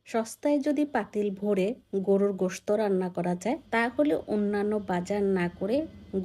সস্তায় যদি পাতিল ভরে গরুর গোশত রান্না করা যায় তাহলে অন্যান্য বাজার না করে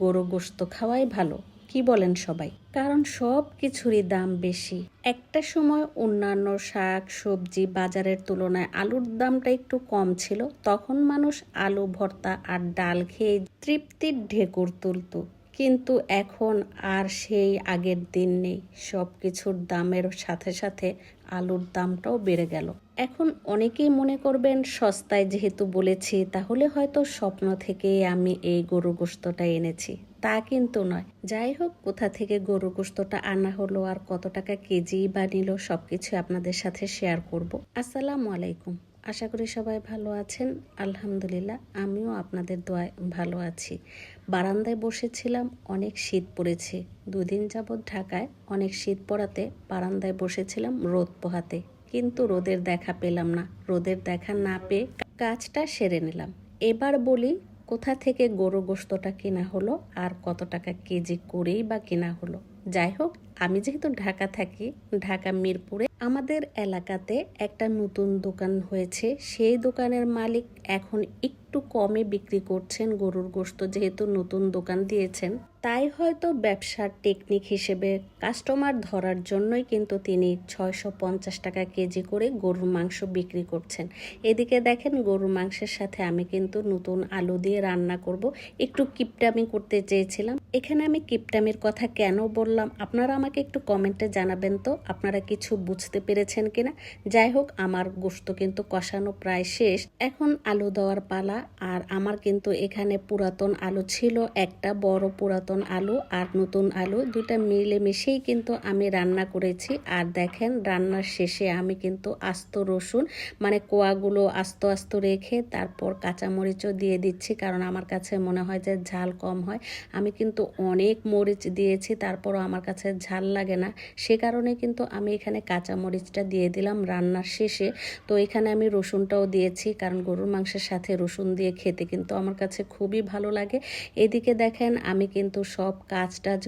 গরুর গোশত খাওয়াই ভালো। কি বলেন সবাই? কারণ সব কিছুরই দাম বেশি। একটা সময় অন্যান্য শাক সবজি বাজারের তুলনায় আলুর দামটা একটু কম ছিল, তখন মানুষ আলু ভর্তা আর ডাল খেয়ে তৃপ্তির ঢেকুর তুলত। কিন্তু এখন আর সেই আগের দিন নেই। সব কিছুর দামের সাথে সাথে আলুর দামটাও বেড়ে গেল। এখন অনেকেই মনে করবেন সস্তায় যেহেতু বলেছি তাহলে হয়তো স্বপ্ন থেকে আমি এই গরুর গোশতটা এনেছি। তা কিন্তু নয়। যাই হোক, কোথা থেকে গরুর গোশতটা আনা হলো আর কত টাকা কেজি বা নিল সবকিছু আপনাদের সাথে শেয়ার করব। আসসালামু আলাইকুম। আশা করি সবাই ভালো আছেন। আলহামদুলিল্লাহ, আমিও আপনাদের দোয়ায় ভালো আছি। বারান্দায় বসেছিলাম, অনেক শীত পড়েছে। দুদিন যাবৎ ঢাকায় অনেক শীত পড়াতে বারান্দায় বসেছিলাম রোদ পোহাতে, কিন্তু রোদের দেখা পেলাম না। রোদের দেখা না পেয়ে কাজটা সেরে নিলাম। এবার বলি, কোথা থেকে গরু গোশতটা কেনা হলো আর কত টাকা কেজি করেই বা কেনা হলো। যাই হোক, আমি যেহেতু ঢাকা থাকি, ঢাকা মিরপুরে আমাদের এলাকাতে একটা নতুন দোকান হয়েছে। সেই দোকানের মালিক এখন একটু কমে বিক্রি করছেন গরুর গোশত। যেহেতু নতুন দোকান দিয়েছেন, তাই হয়তো ব্যবসার টেকনিক হিসেবে কাস্টমার ধরার জন্যই কিন্তু তিনি 650 টাকা কেজি করে গরুর মাংস বিক্রি করছেন। এদিকে দেখেন, গরুর মাংসের সাথে আমি কিন্তু নতুন আলু দিয়ে রান্না করব। একটু কিপটামি করতে চেয়েছিলাম। এখানে আমি কিপটামির কথা কেন বললাম আপনারা আমাকে একটু কমেন্টে জানাবেন তো, আপনারা কিছু বুঝতে পেরেছেন কিনা। যাই হোক, আমার গোশত কিন্তু কষানো প্রায় শেষ। এখন আলু দেওয়ার পালা। আর আমার কিন্তু এখানে পুরাতন আলু ছিল, একটা বড় পুরাতন আলু আর নতুন আলু দুইটা মিলে মিশেই কিন্তু আমি রান্না করেছি। আর দেখেন, রান্নার শেষে আমি কিন্তু আস্ত রসুন মানে কোয়াগুলো আস্ত আস্ত রেখে তারপর কাঁচামরিচও দিয়ে দিচ্ছি, কারণ আমার কাছে মনে হয় যে ঝাল কম হয়। আমি কিন্তু অনেক মরিচ দিয়েছি, তারপরও আমার কাছে ঝাল লাগে না। সে কারণে কিন্তু আমি এখানে কাঁচামরিচটা দিয়ে দিলাম রান্নার শেষে। তো এখানে আমি রসুনটাও দিয়েছি, কারণ গরুর মাংসের সাথে রসুন দিয়ে খেতে কিন্তু আমার কাছে খুবই ভালো লাগে। এদিকে দেখেন, আমি কিন্তু সব কাজ টাজ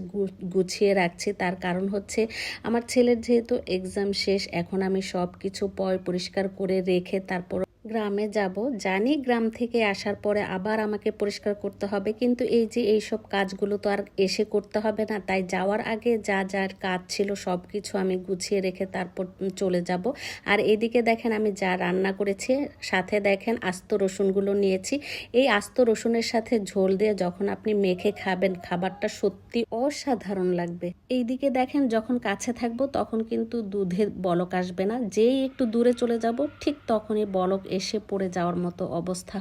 গুছিয়ে রাখছি। তার কারণ হচ্ছে আমার ছেলের যেহেতু এক্সাম শেষ, এখন আমি সব কিছু পরিষ্কার করে রেখে তারপর গ্রামে যাব। জানি গ্রাম থেকে আসার পরে আবার আমাকে পরিষ্কার করতে হবে, কিন্তু এই যে এইসব কাজগুলো তো আর এসে করতে হবে না। তাই যাওয়ার আগে যা যার কাজ ছিল সব কিছু আমি গুছিয়ে রেখে তারপর চলে যাব। আর এদিকে দেখেন, আমি যা রান্না করেছি সাথে দেখেন আস্ত রসুনগুলো নিয়েছি। এই আস্ত রসুনের সাথে ঝোল দিয়ে যখন আপনি মেখে খাবেন, খাবারটা সত্যি অসাধারণ লাগবে। এইদিকে দেখেন, যখন কাছে থাকবো তখন কিন্তু দুধের বলক আসবে না। যেই একটু দূরে চলে যাব ঠিক তখনই বলক এসে পড়ে যাওয়ার মতো অবস্থা।